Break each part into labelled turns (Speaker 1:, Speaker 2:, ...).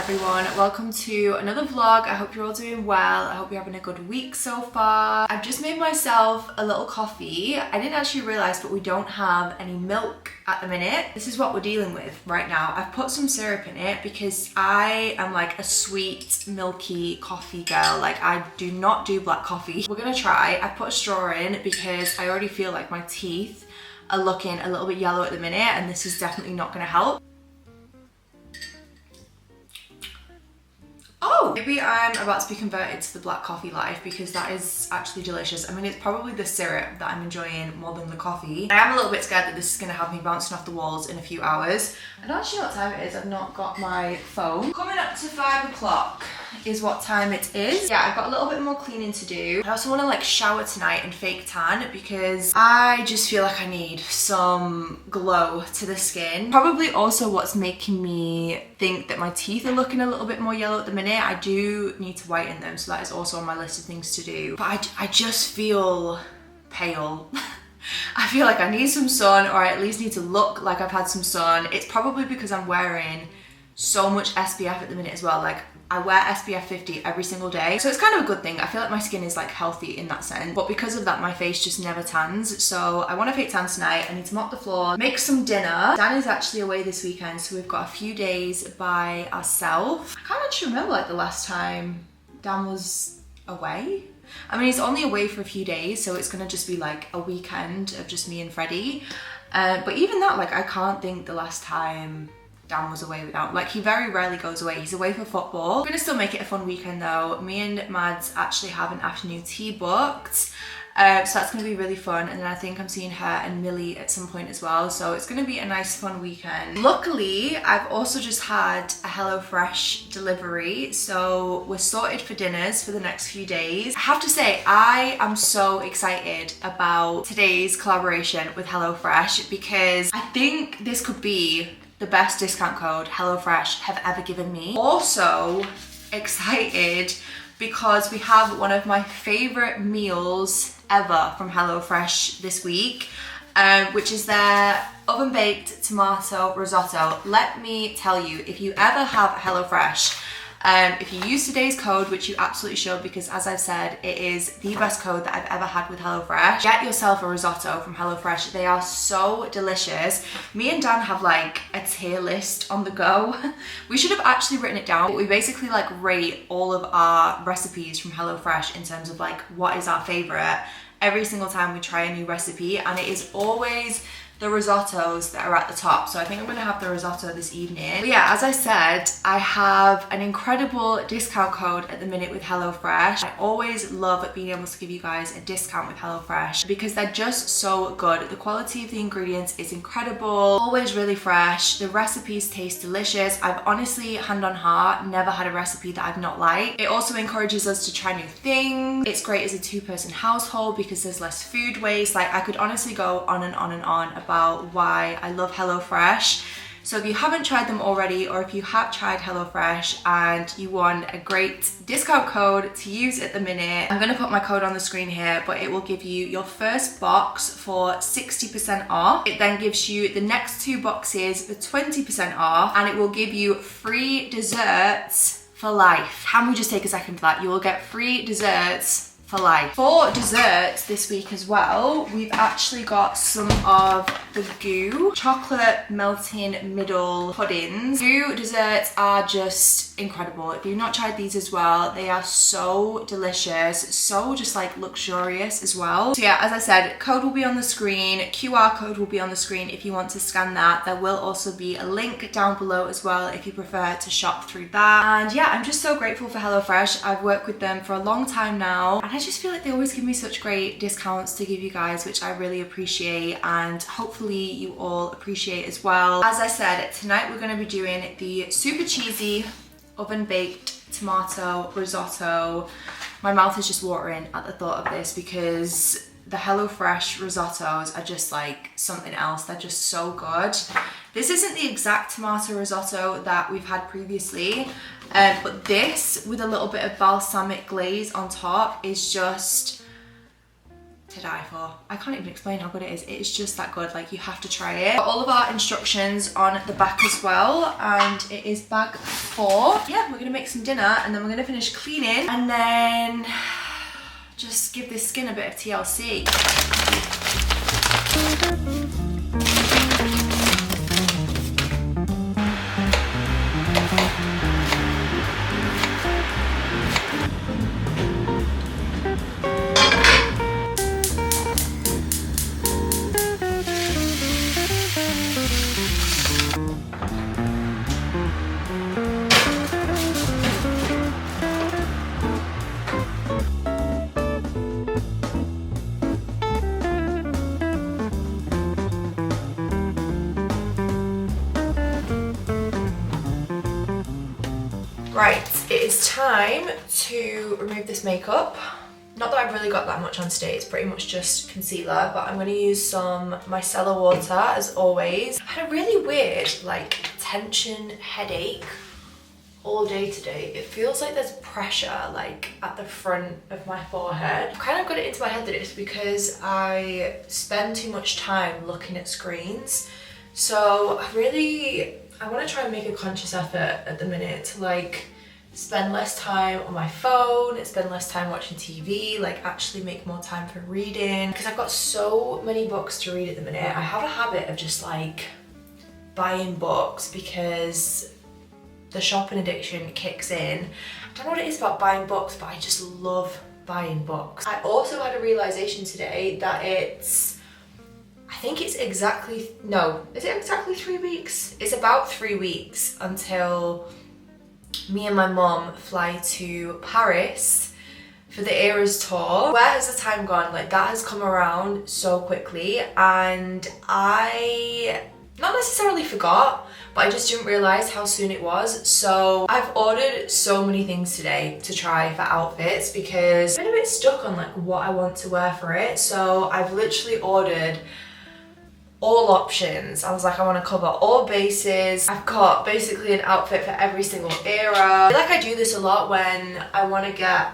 Speaker 1: everyone, welcome to another vlog. I hope you're all doing well. I hope you're having a good week so far. I've just made myself a little coffee. I didn't actually realise, but we don't have any milk at the minute. This is what we're dealing with right now. I've put some syrup in it because I am like a sweet, milky coffee girl. Like, I do not do black coffee. We're gonna try. I put a straw in because I already feel like my teeth are looking a little bit yellow at the minute, and this is definitely not gonna help. Oh, maybe I'm about to be converted to the black coffee life because that is actually delicious. I mean, it's probably the syrup that I'm enjoying more than the coffee. I am a little bit scared that this is going to have me bouncing off the walls in a few hours. I don't actually know what time it is. I've not got my phone. Coming up to 5 o'clock is what time it is. Yeah, I've got a little bit more cleaning to do. I also want to like shower tonight and fake tan because I just feel like I need some glow to the skin. Probably also what's making me think that my teeth are looking a little bit more yellow at the minute. I do need to whiten them, so that is also on my list of things to do. But I just feel pale. I feel like I need some sun, or I at least need to look like I've had some sun. It's probably because I'm wearing so much SPF at the minute as well. Like, I wear SPF 50 every single day, so it's kind of a good thing. I feel like my skin is like healthy in that sense, but because of that my face just never tans. So I want to fake tan tonight. I need to mop the floor, make some dinner. Dan is actually away this weekend, so we've got a few days by ourselves. I can't actually remember like the last time Dan was away. I mean, he's only away for a few days, so it's gonna just be like a weekend of just me and Freddie. But even that, like, I can't think the last time Dan was away without, like, he very rarely goes away. He's away for football. We're gonna still make it a fun weekend though. Me and Mads actually have an afternoon tea booked. So that's gonna be really fun. And then I think I'm seeing her and Millie at some point as well. So it's gonna be a nice fun weekend. Luckily, I've also just had a HelloFresh delivery. So we're sorted for dinners for the next few days. I have to say, I am so excited about today's collaboration with HelloFresh because I think this could be the best discount code HelloFresh have ever given me. Also excited because we have one of my favorite meals ever from HelloFresh this week, which is their oven baked tomato risotto. Let me tell you, if you ever have HelloFresh, if you use today's code, which you absolutely should, because as I've said, it is the best code that I've ever had with HelloFresh, get yourself a risotto from HelloFresh. They are so delicious. Me and Dan have like a tier list on the go. We should have actually written it down, but we basically like rate all of our recipes from HelloFresh in terms of like what is our favorite every single time we try a new recipe, and it is always the risottos that are at the top. So I think I'm gonna have the risotto this evening. But yeah, as I said, I have an incredible discount code at the minute with HelloFresh. I always love being able to give you guys a discount with HelloFresh because they're just so good. The quality of the ingredients is incredible, always really fresh. The recipes taste delicious. I've honestly, hand on heart, never had a recipe that I've not liked. It also encourages us to try new things. It's great as a two-person household because there's less food waste. Like, I could honestly go on and on and on about why I love HelloFresh. So if you haven't tried them already, or if you have tried HelloFresh and you want a great discount code to use at the minute, I'm gonna put my code on the screen here, but it will give you your first box for 60% off. It then gives you the next two boxes for 20% off, and it will give you free desserts for life. Can we just take a second for that? You will get free desserts for life. For desserts this week as well, we've actually got some of the Goo chocolate melting middle puddings. Goo desserts are just incredible. If you've not tried these as well, they are so delicious, so just like luxurious as well. So yeah, as I said, code will be on the screen, QR code will be on the screen if you want to scan that. There will also be a link down below as well if you prefer to shop through that. And yeah, I'm just so grateful for HelloFresh. I've worked with them for a long time now, and I just feel like they always give me such great discounts to give you guys, which I really appreciate, and hopefully you all appreciate as well. As I said, tonight we're going to be doing the super cheesy oven baked tomato risotto. My mouth is just watering at the thought of this because the HelloFresh risottos are just like something else. They're just so good. This isn't the exact tomato risotto that we've had previously, but this with a little bit of balsamic glaze on top is just to die for. I can't even explain how good it is. It is just that good. Like, you have to try it. Got all of our instructions on the back as well, and it is bag 4. Yeah, we're gonna make some dinner and then we're gonna finish cleaning and then just give this skin a bit of TLC. Right, it is time to remove this makeup. Not that I've really got that much on today, it's pretty much just concealer, but I'm going to use some micellar water as always. I had a really weird like tension headache all day today. It feels like there's pressure like at the front of my forehead. I've kind of got it into my head that it's because I spend too much time looking at screens. So I want to try and make a conscious effort at the minute to like spend less time on my phone, spend less time watching TV, like actually make more time for reading. Because I've got so many books to read at the minute. I have a habit of just like buying books because the shopping addiction kicks in. I don't know what it is about buying books, but I just love buying books. I also had a realization today that I think it's exactly, no, is it exactly 3 weeks? It's about 3 weeks until me and my mom fly to Paris for the Eras tour. Where has the time gone? Like, that has come around so quickly, and I not necessarily forgot, but I just didn't realize how soon it was. So I've ordered so many things today to try for outfits because I've been a bit stuck on like what I want to wear for it. So I've literally ordered all options. I was like, I want to cover all bases. I've got basically an outfit for every single era. I feel like I do this a lot when I want to get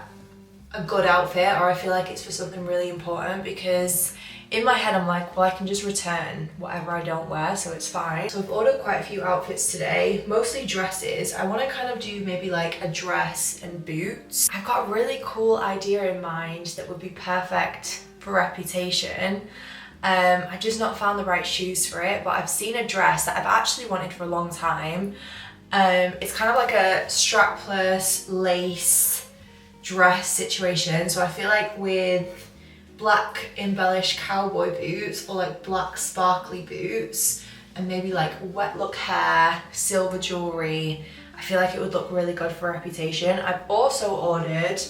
Speaker 1: a good outfit, or I feel like it's for something really important, because in my head I'm like, well, I can just return whatever I don't wear, so it's fine. So I've ordered quite a few outfits today, mostly dresses. I want to kind of do maybe like a dress and boots. I've got a really cool idea in mind that would be perfect for Reputation. I just not found the right shoes for it, but I've seen a dress that I've actually wanted for a long time. It's kind of like a strapless lace dress situation, so I feel like with black embellished cowboy boots or like black sparkly boots and maybe like wet look hair, silver jewelry, I feel like it would look really good for Reputation. I've also ordered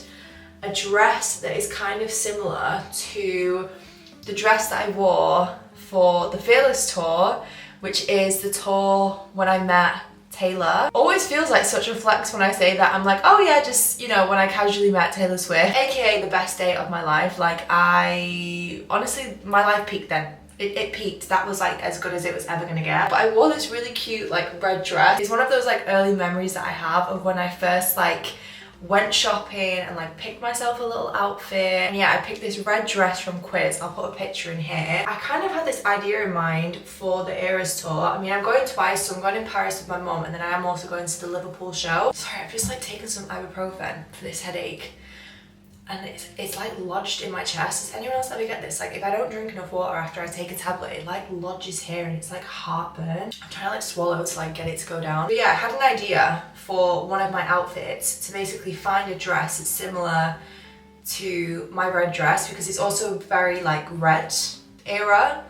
Speaker 1: a dress that is kind of similar to the dress that I wore for the Fearless tour, which is the tour when I met Taylor. Always feels like such a flex when I say that. I'm like, oh yeah, just, you know, when I casually met Taylor Swift, aka the best day of my life. Like, honestly, my life peaked then. It peaked. That was like as good as it was ever gonna get. But I wore this really cute like red dress. It's one of those like early memories that I have of when I first like went shopping and like picked myself a little outfit. And yeah, I picked this red dress from Quiz. I'll put a picture in here. I kind of had this idea in mind for the Eras tour. I mean, I'm going twice, so I'm going in Paris with my mum, and then I am also going to the Liverpool show. Sorry, I've just like taken some ibuprofen for this headache, and it's like lodged in my chest. Does anyone else ever get this? Like, if I don't drink enough water after I take a tablet, it like lodges here and it's like heartburn. I'm trying to like swallow to like get it to go down. But yeah, I had an idea for one of my outfits to basically find a dress that's similar to my red dress, because it's also very like red era.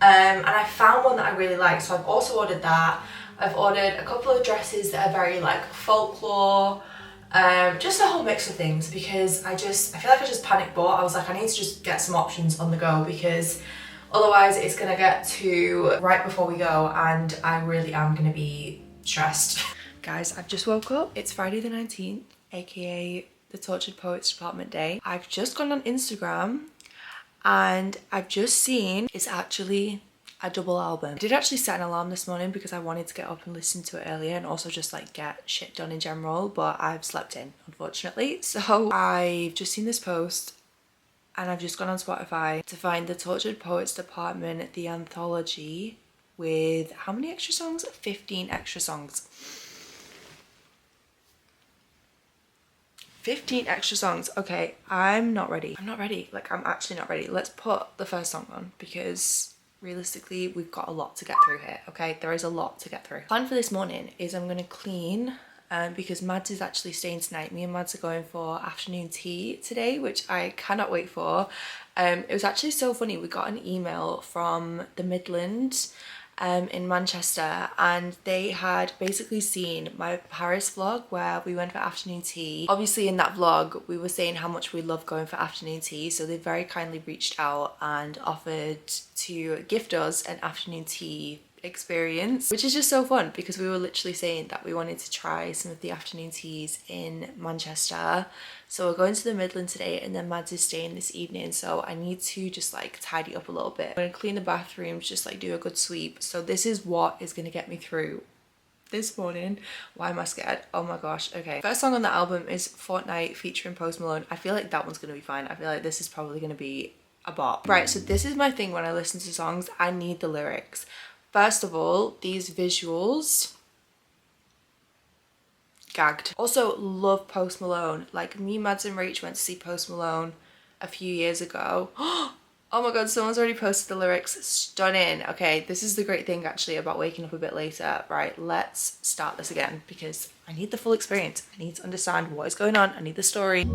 Speaker 1: And I found one that I really like, so I've also ordered that. I've ordered a couple of dresses that are very like folklore, just a whole mix of things, because I feel like I just panic bought. I was like, I need to just get some options on the go, because otherwise it's gonna get to right before we go and I really am gonna be stressed. Guys, I've just woke up. It's Friday the 19th, aka the Tortured Poets Department Day. I've just gone on Instagram and I've just seen it's actually a double album. I did actually set an alarm this morning because I wanted to get up and listen to it earlier and also just like get shit done in general, but I've slept in, unfortunately. So I've just seen this post and I've just gone on Spotify to find the Tortured Poets Department, the anthology, with how many extra songs? 15 extra songs. 15 extra songs. Okay, I'm not ready. I'm not ready. Like, I'm actually not ready. Let's put the first song on because realistically, we've got a lot to get through here, okay? There is a lot to get through. Plan for this morning is I'm gonna clean because Mads is actually staying tonight. Me and Mads are going for afternoon tea today, which I cannot wait for. It was actually so funny. We got an email from the Midlands in Manchester, and they had basically seen my Paris vlog where we went for afternoon tea. Obviously in that vlog we were saying how much we love going for afternoon tea, so they very kindly reached out and offered to gift us an afternoon tea experience, which is just so fun because we were literally saying that we wanted to try some of the afternoon teas in Manchester. So we're going to the Midlands today, and then Mads is staying this evening, so I need to just like tidy up a little bit. I'm gonna clean the bathrooms, just like do a good sweep. So this is what is gonna get me through this morning. Why am I scared? Oh my gosh. Okay, first song on the album is Fortnite featuring Post Malone. I feel like that one's gonna be fine. I feel like this is probably gonna be a bop. Right, so this is my thing when I listen to songs. I need the lyrics. First of all, these visuals, gagged. Also love Post Malone. Like, me, Mads and Rach went to see Post Malone a few years ago. Oh my god, someone's already posted the lyrics. Stunning. Okay, this is the great thing actually about waking up a bit later. Right, let's start this again because I need the full experience. I need to understand what is going on. I need the story.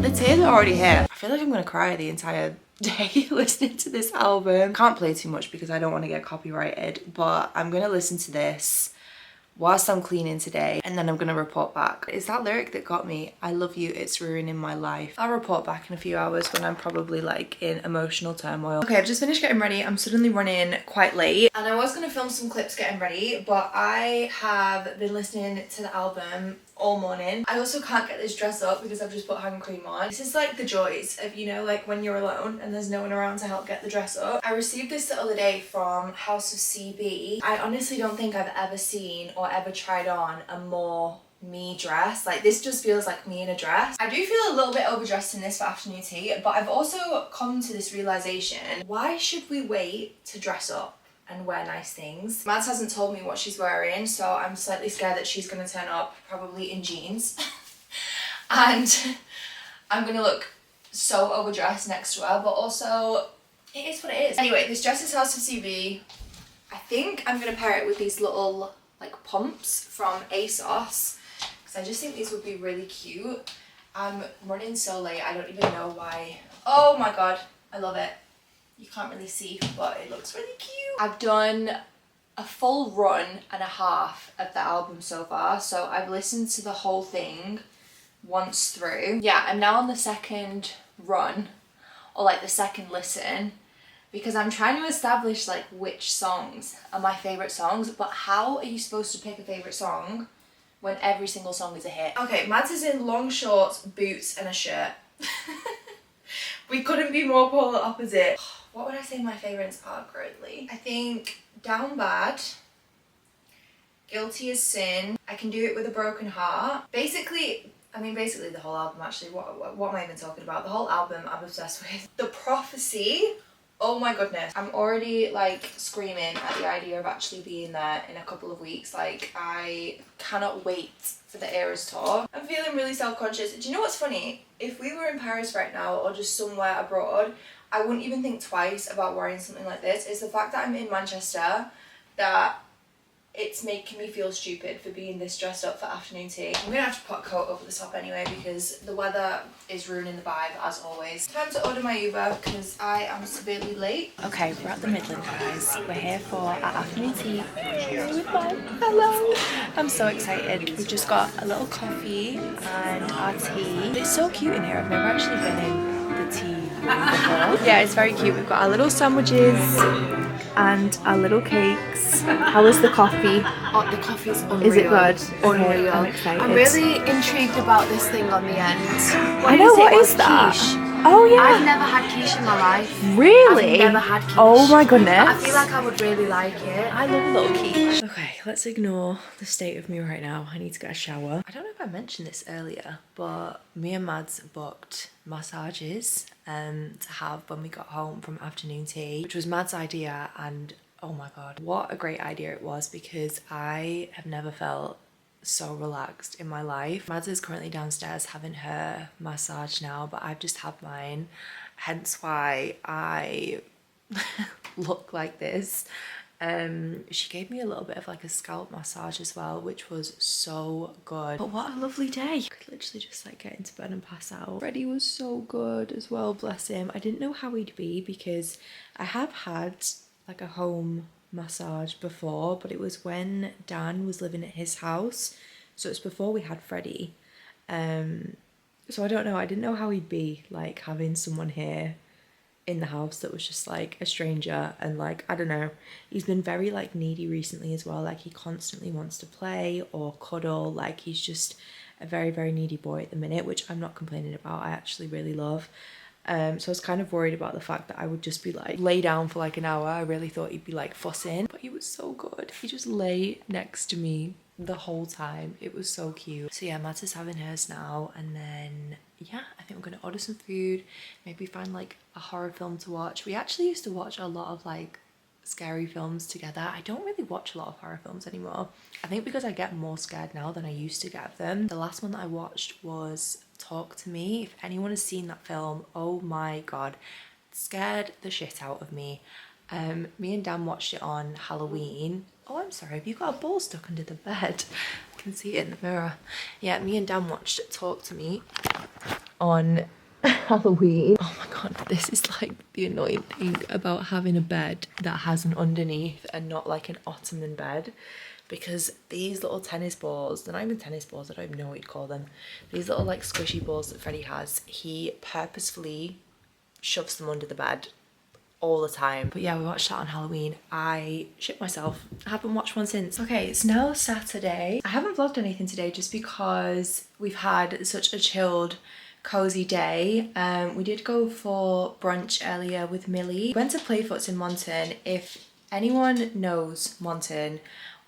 Speaker 1: The tears are already here. I feel like I'm gonna cry the entire day listening to this album. Can't play too much because I don't want to get copyrighted, but I'm gonna listen to this whilst I'm cleaning today, and then I'm gonna report back. It's that lyric that got me. I love you, it's ruining my life. I'll report back in a few hours when I'm probably like in emotional turmoil. Okay, I've just finished getting ready. I'm suddenly running quite late, and I was gonna film some clips getting ready, but I have been listening to the album all morning. I also can't get this dress up because I've just put hand cream on. This is like the joys of, you know, like when you're alone and there's no one around to help get the dress up. I received this the other day from House of CB. I honestly don't think I've ever seen or ever tried on a more me dress. Like, this just feels like me in a dress. I do feel a little bit overdressed in this for afternoon tea, but I've also come to this realization: why should we wait to dress up and wear nice things? Mads hasn't told me what she's wearing, so I'm slightly scared that she's gonna turn up probably in jeans and I'm gonna look so overdressed next to her, but also it is what it is. Anyway, this dress is House of CB. I think I'm gonna pair it with these little like pumps from ASOS because I just think these would be really cute. I'm running so late, I don't even know why. Oh my god, I love it. You can't really see, but it looks really cute. I've done a full run and a half of the album so far, so I've listened to the whole thing once through. Yeah, I'm now on the second run, or like the second listen, because I'm trying to establish like which songs are my favourite songs, but how are you supposed to pick a favourite song when every single song is a hit? Okay, Mads is in long shorts, boots and a shirt. We couldn't be more polar opposite. What would I say my favourites are currently? I think Down Bad, Guilty as Sin, I Can Do It With a Broken Heart. Basically the whole album actually. What am I even talking about? The whole album I'm obsessed with. The Prophecy. Oh my goodness. I'm already like screaming at the idea of actually being there in a couple of weeks. Like, I cannot wait for the Eras tour. I'm feeling really self-conscious. Do you know what's funny? If we were in Paris right now or just somewhere abroad, I wouldn't even think twice about wearing something like this. It's the fact that I'm in Manchester that it's making me feel stupid for being this dressed up for afternoon tea. I'm gonna have to put a coat over the top anyway because the weather is ruining the vibe as always. Time to order my Uber because I am severely late. Okay, we're at the Midlands, guys. We're here for our afternoon tea with Mum. Hello. I'm so excited. We've just got a little coffee and our tea. It's so cute in here. I've never actually been in the tea before. Yeah, it's very cute. We've got our little sandwiches and our little cakes. How is the coffee?
Speaker 2: Oh, the coffee's unreal.
Speaker 1: Is it good?
Speaker 2: Unreal.
Speaker 1: Okay, I'm excited.
Speaker 2: I'm really intrigued about this thing on the end.
Speaker 1: I know, what is that?
Speaker 2: Quiche. Oh yeah.
Speaker 1: I've never had quiche in my life.
Speaker 2: Really?
Speaker 1: I've never had quiche.
Speaker 2: Oh my goodness.
Speaker 1: But I feel like I would really like it.
Speaker 2: I love a little quiche. Okay, let's ignore the state of me right now. I need to get a shower. I don't know if I mentioned this earlier, but me and Mads booked massages to have when we got home from afternoon tea, which was Mads' idea, and oh my god, what a great idea it was, because I have never felt so relaxed in my life. Mads is currently downstairs having her massage now, but I've just had mine, hence why I look like this. She gave me a little bit of like a scalp massage as well, which was so good. But what a lovely day. I could literally just like get into bed and pass out. Freddie was so good as well, bless him. I didn't know how he'd be because I have had like a home massage before, but it was when Dan was living at his house, so it's before we had Freddie. So I don't know, I didn't know how he'd be like having someone here in the house that was just like a stranger, and like I don't know, he's been very like needy recently as well. Like he constantly wants to play or cuddle. Like he's just a very, very needy boy at the minute, which I'm not complaining about. I actually really love. So I was kind of worried about the fact that I would just be like lay down for like an hour. I really thought he'd be like fussing, but he was so good. He just lay next to me the whole time. It was so cute. So yeah, Mads is having hers now, and then yeah, I think we're gonna order some food, maybe find like a horror film to watch. We actually used to watch a lot of like scary films together. I don't really watch a lot of horror films anymore. I think because I get more scared now than I used to get of them. The last one that I watched was Talk to Me. If anyone has seen that film, oh my god, it scared the shit out of me. Me and Dan watched it on Halloween. Oh, I'm sorry, have you got a ball stuck under the bed? I can see it in the mirror. Yeah, me and Dan watched Talk to Me on Halloween. Oh my god, this is like the annoying thing about having a bed that has an underneath and not like an ottoman bed, because these little tennis balls, they're not even tennis balls, I don't even know what you'd call them, these little like squishy balls that Freddie has, he purposefully shoves them under the bed all the time. But yeah, we watched that on Halloween. I shit myself. I haven't watched one since. Okay, it's now Saturday. I haven't vlogged anything today just because we've had such a chilled, cozy day. We did go for brunch earlier with Millie. We went to Playfoots in Monton. If anyone knows Monton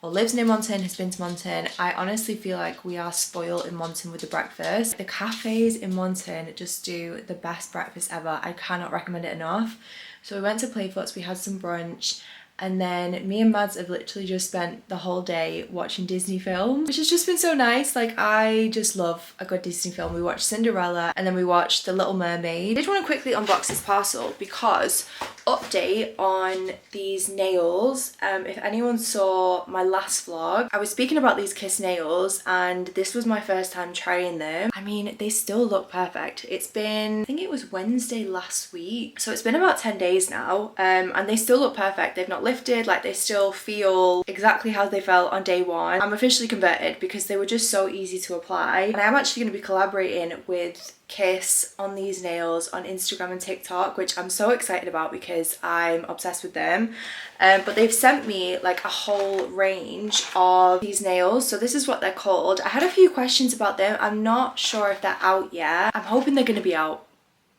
Speaker 2: or lives near Monton, has been to Monton, I honestly feel like we are spoiled in Monton with the breakfast. The cafes in Monton just do the best breakfast ever. I cannot recommend it enough. So we went to Playfoots, we had some brunch, and then me and Mads have literally just spent the whole day watching Disney films, which has just been so nice. Like, I just love a good Disney film. We watched Cinderella and then we watched The Little Mermaid. I did want to quickly unbox this parcel because update on these nails. If anyone saw my last vlog, I was speaking about these Kiss nails and this was my first time trying them. I mean, they still look perfect. It's been, I think it was Wednesday last week, so it's been about 10 days now, and they still look perfect. They've not lifted, like they still feel exactly how they felt on day one. I'm officially converted because they were just so easy to apply, and I'm actually going to be collaborating with Kiss on these nails on Instagram and TikTok, which I'm so excited about because I'm obsessed with them. But they've sent me like a whole range of these nails, so this is what they're called. I had a few questions about them. I'm not sure if they're out yet. I'm hoping they're going to be out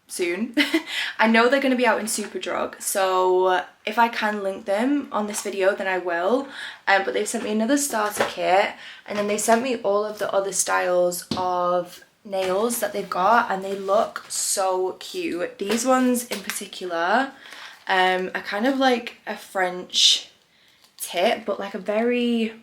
Speaker 2: soon. I know they're going to be out in Superdrug, so if I can link them on this video then I will. But they've sent me another starter kit, and then they sent me all of the other styles of nails that they've got, and they look so cute. These ones in particular are kind of like a French tip, but like a very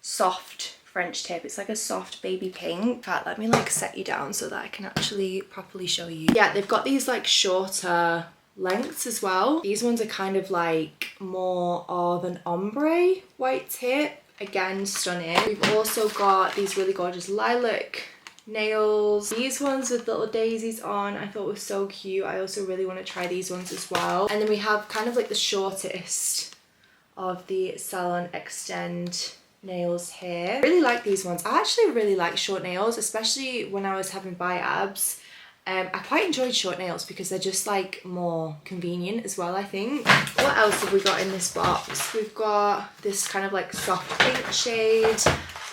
Speaker 2: soft French tip. It's like a soft baby pink. In fact, let me like set you down so that I can actually properly show you. Yeah, they've got these like shorter lengths as well. These ones are kind of like more of an ombre white tip. Again, stunning. We've also got these really gorgeous lilac nails. These ones with little daisies on, I thought was so cute. I also really want to try these ones as well. And then we have kind of like the shortest of the Salon Extend nails here. I really like these ones. I actually really like short nails, especially when I was having biabs. I quite enjoyed short nails because they're just like more convenient as well, I think. What else have we got in this box? We've got this kind of like soft pink shade.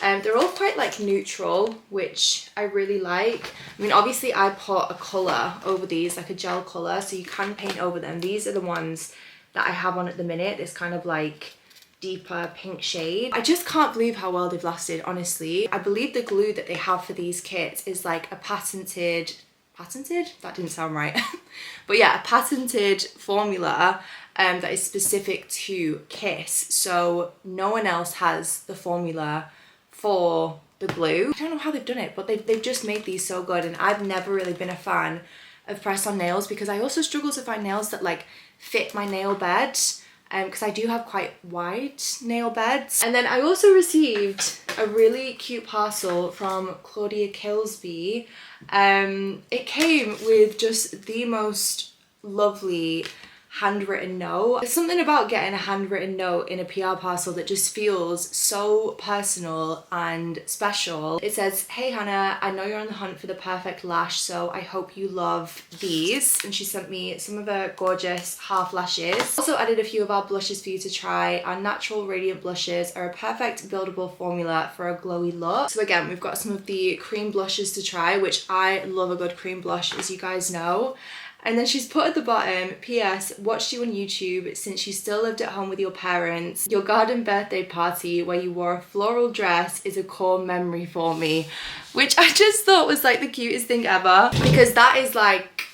Speaker 2: They're all quite like neutral, which I really like. I mean, obviously I put a colour over these, like a gel colour, so you can paint over them. These are the ones that I have on at the minute, this kind of like deeper pink shade. I just can't believe how well they've lasted, honestly. I believe the glue that they have for these kits is like a patented, that didn't sound right. But yeah, a patented formula that is specific to Kiss. So no one else has the formula for the glue. I don't know how they've done it, but they've just made these so good. And I've never really been a fan of press-on nails because I also struggle to find nails that like fit my nail bed, because I do have quite wide nail beds. And then I also received a really cute parcel from Claudia Kilsby. It came with just the most lovely handwritten note. There's something about getting a handwritten note in a PR parcel that just feels so personal and special. It says, "Hey Hannah, I know you're on the hunt for the perfect lash, so I hope you love these." And she sent me some of her gorgeous half lashes. Also added a few of our blushes for you to try. Our natural radiant blushes are a perfect buildable formula for a glowy look. So again, we've got some of the cream blushes to try, which I love a good cream blush, as you guys know. And then she's put at the bottom, "PS, watched you on YouTube since you still lived at home with your parents. Your garden birthday party where you wore a floral dress is a core memory for me." Which I just thought was like the cutest thing ever, because that is like,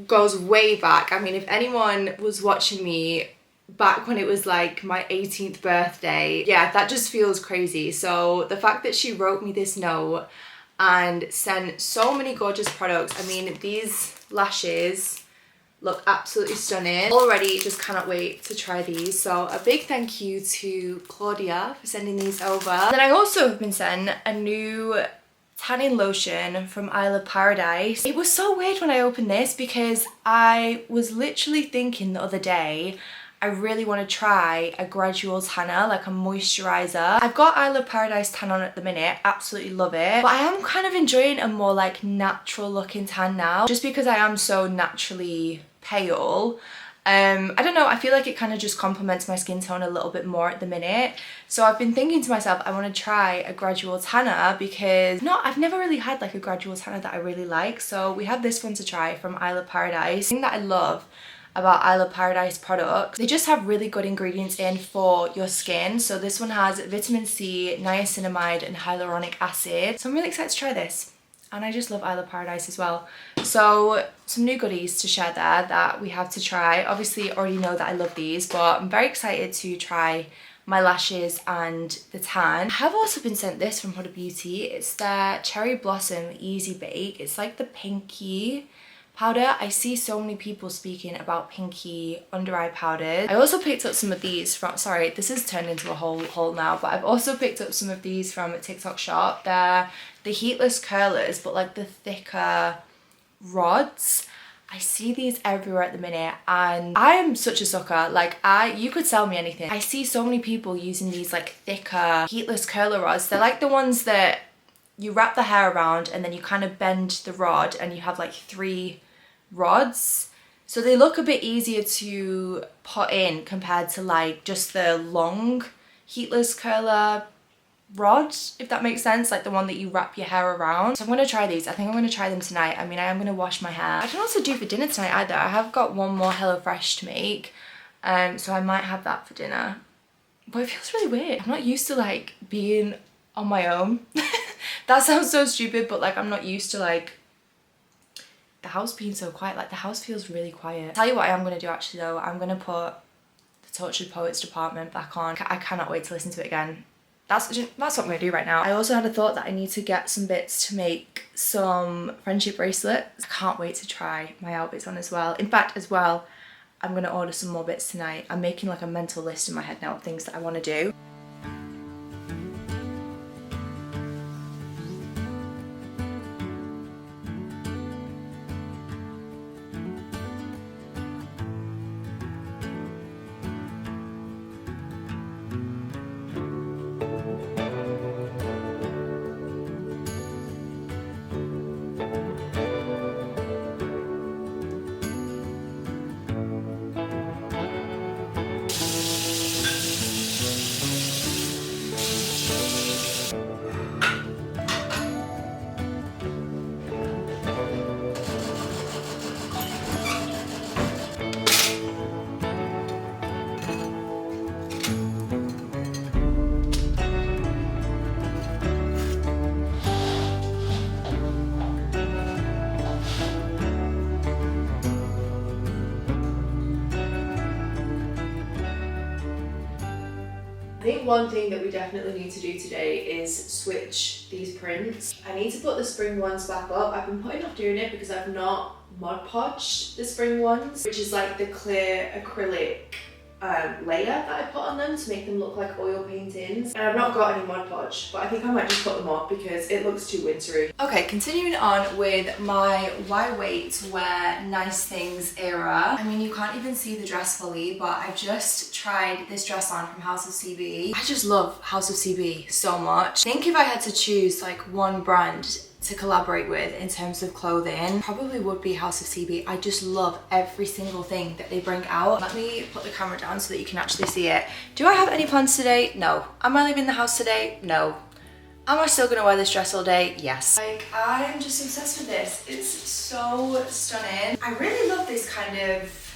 Speaker 2: goes way back. I mean, if anyone was watching me back when it was like my 18th birthday, yeah, that just feels crazy. So the fact that she wrote me this note and sent so many gorgeous products. I mean, these lashes look absolutely stunning. Already just cannot wait to try these. So a big thank you to Claudia for sending these over. Then I also have been sent a new tanning lotion from Isle of Paradise. It was so weird when I opened this because I was literally thinking the other day, I really want to try a gradual tanner, like a moisturizer. I've got Isle of Paradise tan on at the minute, absolutely love it. But I am kind of enjoying a more like natural looking tan now, just because I am so naturally pale. I don't know, I feel like it kind of just complements my skin tone a little bit more at the minute. So I've been thinking to myself, I want to try a gradual tanner because I've never really had like a gradual tanner that I really like. So we have this one to try from Isle of Paradise. The thing that I love about Isle of Paradise products, they just have really good ingredients in for your skin. So this one has vitamin C, niacinamide and hyaluronic acid. So I'm really excited to try this. And I just love Isle of Paradise as well. So some new goodies to share there that we have to try. Obviously already know that I love these, but I'm very excited to try my lashes and the tan. I have also been sent this from Huda Beauty. It's their Cherry Blossom Easy Bake. It's like the pinky powder. I see so many people speaking about pinky under eye powders. I also picked up some of these from, sorry, this has turned into a whole haul now, but I've also picked up some of these from a TikTok shop. They're the heatless curlers, but like the thicker rods. I see these everywhere at the minute and I am such a sucker. Like you could sell me anything. I see so many people using these like thicker heatless curler rods. They're like the ones that you wrap the hair around and then you kind of bend the rod and you have like 3 rods, so they look a bit easier to put in compared to like just the long heatless curler rod, if that makes sense, like the one that you wrap your hair around. So I'm going to try these. I think I'm going to try them tonight. I mean, I am going to wash my hair. I don't know what to do for dinner tonight either. I have got one more HelloFresh to make, so I might have that for dinner, but it feels really weird. I'm not used to like being on my own. That sounds so stupid, but like I'm not used to like the house being so quiet. Like the house feels really quiet. Tell you what I am going to do actually though, I'm going to put the Tortured Poets department back on. I cannot wait to listen to it again. That's what I'm going to do right now. I also had a thought that I need to get some bits to make some friendship bracelets. I can't wait to try my outfits on as well. In fact, as well, I'm going to order some more bits tonight. I'm making like a mental list in my head now of things that I want to do. one thing that we definitely need to do today is switch these prints. I need to put the spring ones back up. I've been putting off doing it because I've not Mod Podged the spring ones, which is like the clear acrylic layer that I put on them to make them look like oil paintings. And I've not got any Mod Podge, but I think I might just put them up because it looks too wintry. Okay, continuing on with my why wait to wear nice things era. I mean, you can't even see the dress fully, but I've just tried this dress on from House of CB. I just love House of CB so much. I think if I had to choose like one brand to collaborate with in terms of clothing, probably would be House of CB. I just love every single thing that they bring out. Let me put the camera down so that you can actually see it. Do I have any plans today? No. Am I leaving the house today? No. Am I still gonna wear this dress all day? Yes. Like, I'm just obsessed with this. It's so stunning. I really love this kind of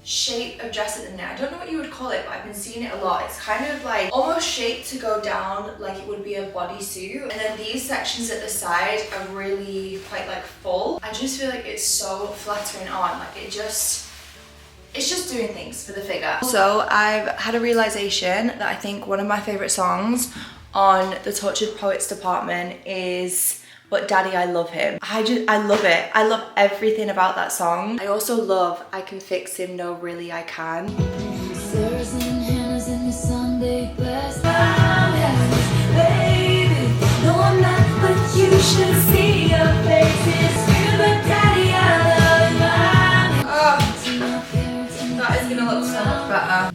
Speaker 2: shape of dress at the neck. I don't know what you would call it, but I've been seeing it a lot. It's kind of like almost shaped to go down like it would be a bodysuit, and then these sections at the side are really quite like full. I just feel like it's so flattering on, like it's just doing things for the figure. Also, I've had a realization that I think one of my favorite songs on the Tortured Poets department is But Daddy, I Love Him. I love it. I love everything about that song. I also love I Can Fix Him, No Really I Can. Sarah's and Hannah's in the Sunday best. Baby, no I'm not, but you should see your faces. But Daddy, I love him. Oh, that is gonna look so much better.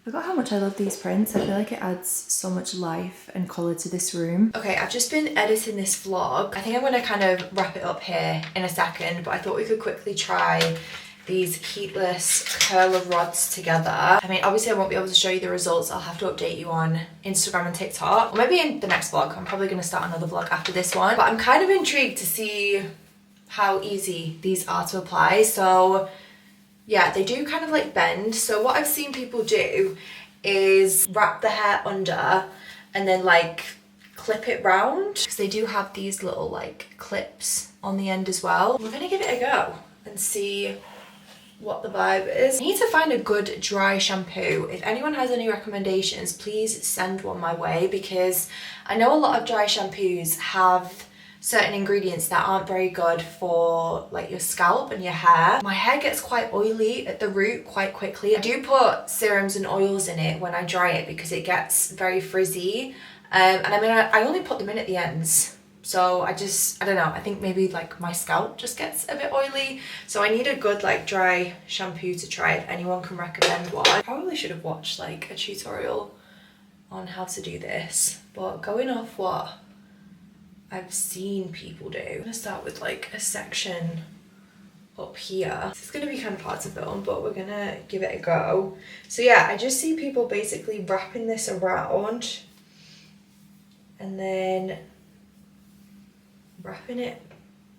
Speaker 2: I forgot how much I love these prints. I feel like it adds so much life and colour to this room. Okay, I've just been editing this vlog. I think I'm gonna kind of wrap it up here in a second, but I thought we could quickly try these heatless curler rods together. I mean, obviously I won't be able to show you the results. I'll have to update you on Instagram and TikTok, or maybe in the next vlog. I'm probably gonna start another vlog after this one, but I'm kind of intrigued to see how easy these are to apply. So yeah, they do kind of like bend. So what I've seen people do is wrap the hair under and then like clip it round, because they do have these little like clips on the end as well. We're gonna give it a go and see what the vibe is. I need to find a good dry shampoo. If anyone has any recommendations, please send one my way, because I know a lot of dry shampoos have certain ingredients that aren't very good for like your scalp and your hair. My hair gets quite oily at the root quite quickly. I do put serums and oils in it when I dry it because it gets very frizzy. And I mean, I only put them in at the ends. So I don't know, I think maybe like my scalp just gets a bit oily. So I need a good like dry shampoo to try, if anyone can recommend one. I probably should have watched like a tutorial on how to do this, but going off what I've seen people do, I'm gonna start with like a section up here. This is gonna be kind of hard to film, but we're gonna give it a go. So yeah, I just see people basically wrapping this around and then wrapping it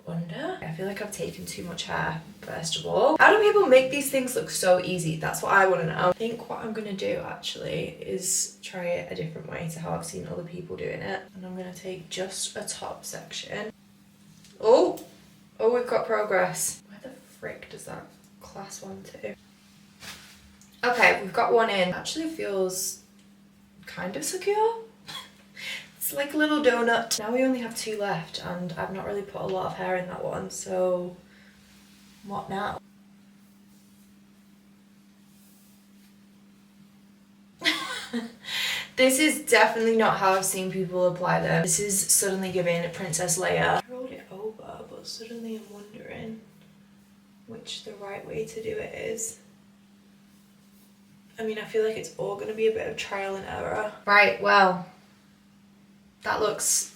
Speaker 2: under. I feel like I've taken too much hair, first of all. How do people make these things look so easy? That's what I want to know. I think what I'm gonna do actually is try it a different way to how I've seen other people doing it. And I'm gonna take just a top section. Oh, we've got progress. Where the frick does that class one to? Okay, we've got one in. It actually feels kind of secure. It's like a little donut. Now we only have 2 left, and I've not really put a lot of hair in that one, so what now? This is definitely not how I've seen people apply them. This is suddenly giving a Princess Leia. I rolled it over, but suddenly I'm wondering which the right way to do it is. I mean, I feel like it's all gonna be a bit of trial and error. Right, well, that looks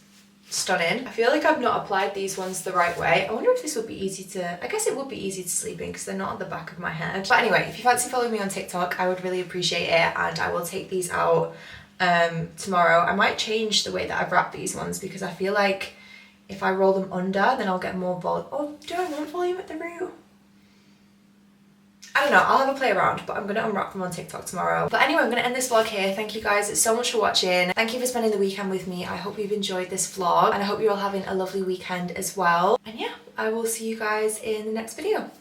Speaker 2: stunning. I feel like I've not applied these ones the right way. I wonder if this would be easy to, I guess it would be easy to sleep in because they're not on the back of my head. But anyway, if you fancy following me on TikTok, I would really appreciate it, and I will take these out tomorrow. I might change the way that I've wrapped these ones because I feel like if I roll them under, then I'll get more volume. Oh, do I want volume at the root? I don't know, I'll have a play around, but I'm gonna unwrap them on TikTok tomorrow. But anyway, I'm gonna end this vlog here. Thank you guys so much for watching. Thank you for spending the weekend with me. I hope you've enjoyed this vlog and I hope you're all having a lovely weekend as well. And yeah, I will see you guys in the next video.